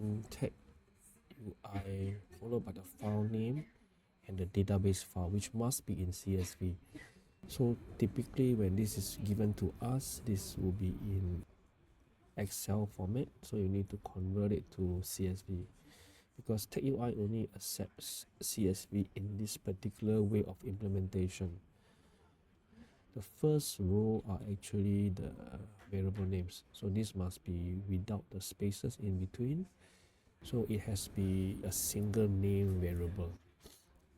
using TagUI followed by the file name and the database file, which must be in CSV. So typically when this is given to us, this will be in Excel format, so you need to convert it to CSV, because TagUI only accepts CSV in this particular way of implementation. The first row are actually the variable names, so this must be without the spaces in between, so it has to be a single name variable.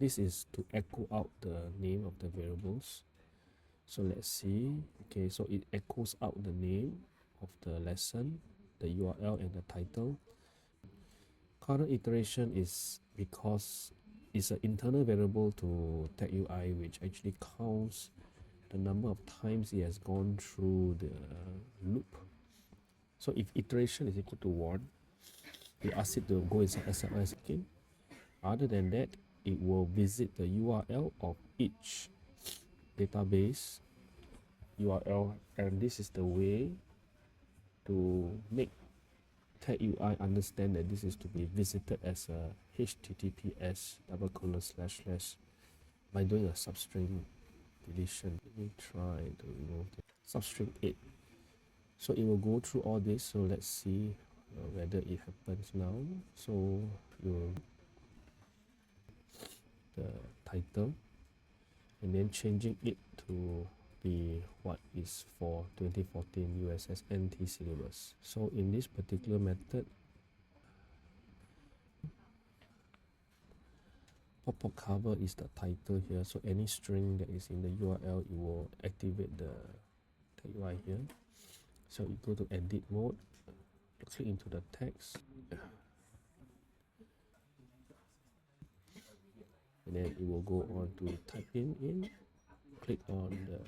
This is to echo out the name of the variables. So let's see. Okay, so it echoes out the name of the lesson, the URL and the title. Current iteration is because it's an internal variable to TagUI, which actually counts the number of times it has gone through the loop. So if iteration is equal to 1, we ask it to go inside SLS Login. Other than that, it will visit the URL of each database URL, and this is the way to make TagUI understand that this is to be visited as a HTTPS // by doing a substring deletion. Let me try to remove the substring 8. So it will go through all this. So let's see whether it happens now. So you the title and then changing it to be what is for 2014 USS NT syllabus. So in this particular method, pop-up cover is the title here, so any string that is in the URL, it will activate the TagUI here. So you go to edit mode, click into the text, and then it will go on to type in, click on the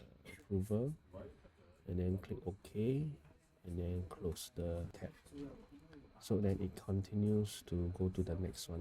approval, and then click OK, and then close the tab. So then it continues to go to the next one.